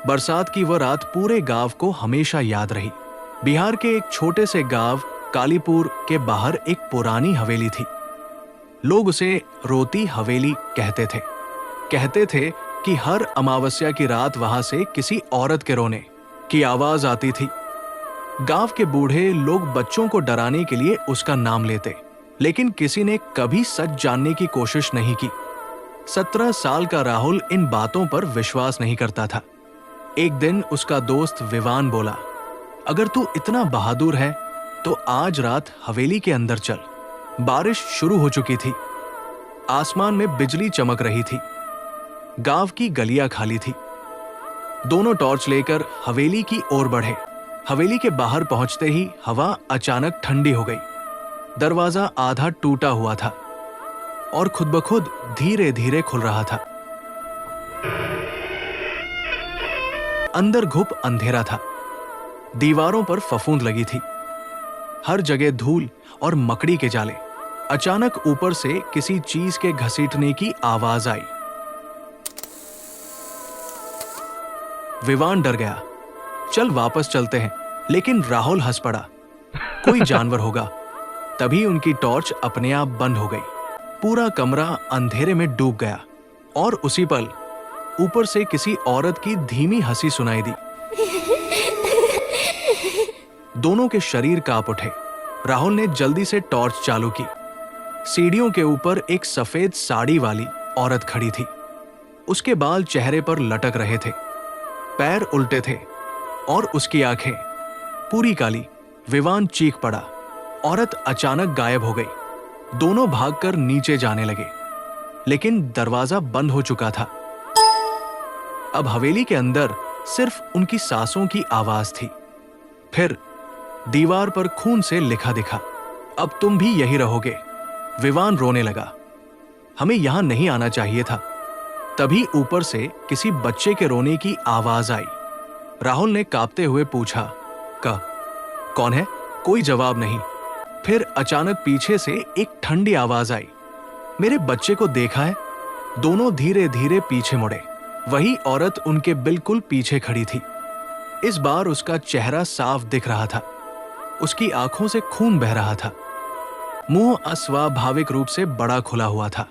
बरसात की वह रात पूरे गांव को हमेशा याद रही। बिहार के एक छोटे से गांव कालीपुर के बाहर एक पुरानी हवेली थी। लोग उसे रोती हवेली कहते थे कि हर अमावस्या की रात वहां से किसी औरत के रोने की आवाज आती थी। गांव के बूढ़े लोग बच्चों को डराने के लिए उसका नाम लेते, लेकिन किसी ने कभी सच जानने की कोशिश नहीं की। 17 साल का राहुल इन बातों पर विश्वास नहीं करता था। एक दिन उसका दोस्त विवान बोला, अगर तू इतना बहादुर है तो आज रात हवेली के अंदर चल। बारिश शुरू हो चुकी थी, आसमान में बिजली चमक रही थी, गांव की गलियां खाली थी। दोनों टॉर्च लेकर हवेली की ओर बढ़े। हवेली के बाहर पहुंचते ही हवा अचानक ठंडी हो गई। दरवाजा आधा टूटा हुआ था और खुद ब खुद धीरे धीरे खुल रहा था। अंदर घुप अंधेरा था। दीवारों पर फफूंद लगी थी, हर जगह धूल और मकड़ी के जाले। अचानक ऊपर से किसी चीज के घसीटने की आवाज आई। विवान डर गया। चल वापस चलते हैं, लेकिन राहुल हंस पड़ा, कोई जानवर होगा। तभी उनकी टॉर्च अपने आप बंद हो गई। पूरा कमरा अंधेरे में डूब गया और उसी पल ऊपर से किसी औरत की धीमी हंसी सुनाई दी। दोनों के शरीर कांप उठे। राहुल ने जल्दी से टॉर्च चालू की। सीढ़ियों के ऊपर एक सफेद साड़ी वाली औरत खड़ी थी। उसके बाल चेहरे पर लटक रहे थे, पैर उल्टे थे और उसकी आंखें पूरी काली। विवान चीख पड़ा। औरत अचानक गायब हो गई। दोनों भागकर नीचे जाने लगे, लेकिन दरवाजा बंद हो चुका था। अब हवेली के अंदर सिर्फ उनकी सांसों की आवाज थी। फिर दीवार पर खून से लिखा दिखा, अब तुम भी यही रहोगे। विवान रोने लगा, हमें यहां नहीं आना चाहिए था। तभी ऊपर से किसी बच्चे के रोने की आवाज आई। राहुल ने कांपते हुए पूछा, कौन है? कोई जवाब नहीं। फिर अचानक पीछे से एक ठंडी आवाज आई, मेरे बच्चे को देखा है? दोनों धीरे धीरे पीछे मुड़े। वही औरत उनके बिल्कुल पीछे खड़ी थी। इस बार उसका चेहरा साफ दिख रहा था। उसकी आंखों से खून बह रहा था। मुंह अस्वाभाविक रूप से बड़ा खुला हुआ था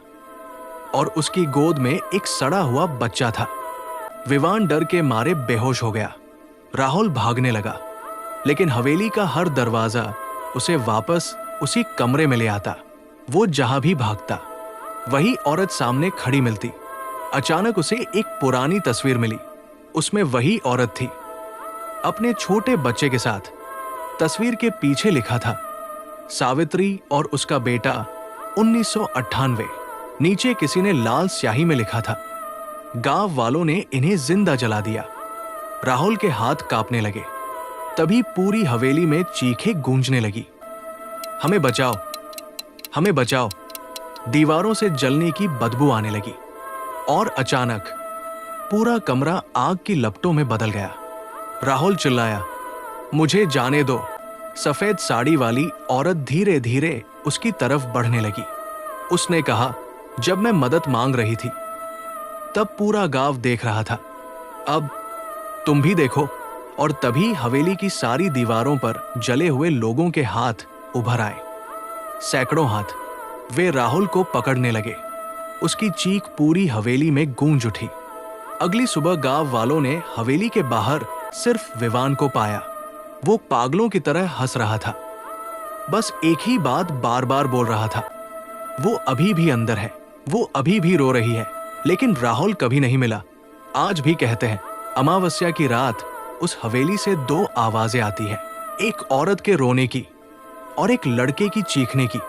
और उसकी गोद में एक सड़ा हुआ बच्चा था। विवान डर के मारे बेहोश हो गया। राहुल भागने लगा, लेकिन हवेली का हर दरवाजा उसे वापस उसी कमरे में ले आता। वो जहां भी भागता, वही औरत सामने खड़ी मिलती। अचानक उसे एक पुरानी तस्वीर मिली। उसमें वही औरत थी, अपने छोटे बच्चे के साथ। तस्वीर के पीछे लिखा था, सावित्री और उसका बेटा 1998। नीचे किसी ने लाल स्याही में लिखा था, गांव वालों ने इन्हें जिंदा जला दिया। राहुल के हाथ कांपने लगे। तभी पूरी हवेली में चीखें गूंजने लगी, हमें बचाओ, हमें बचाओ। दीवारों से जलने की बदबू आने लगी और अचानक पूरा कमरा आग की लपटों में बदल गया। राहुल चिल्लाया, मुझे जाने दो। सफेद साड़ी वाली औरत धीरे धीरे उसकी तरफ बढ़ने लगी। उसने कहा, जब मैं मदद मांग रही थी तब पूरा गांव देख रहा था, अब तुम भी देखो। और तभी हवेली की सारी दीवारों पर जले हुए लोगों के हाथ उभर आए, सैकड़ों हाथ। वे राहुल को पकड़ने लगे। उसकी चीख पूरी हवेली में गूंज उठी। अगली सुबह गांव वालों ने हवेली के बाहर सिर्फ विवान को पाया। वो पागलों की तरह हंस रहा था, बस एक ही बात बार बार बोल रहा था, वो अभी भी अंदर है, वो अभी भी रो रही है। लेकिन राहुल कभी नहीं मिला। आज भी कहते हैं, अमावस्या की रात उस हवेली से 2 आवाजें आती हैं, एक औरत के रोने की और एक लड़के की चीखने की।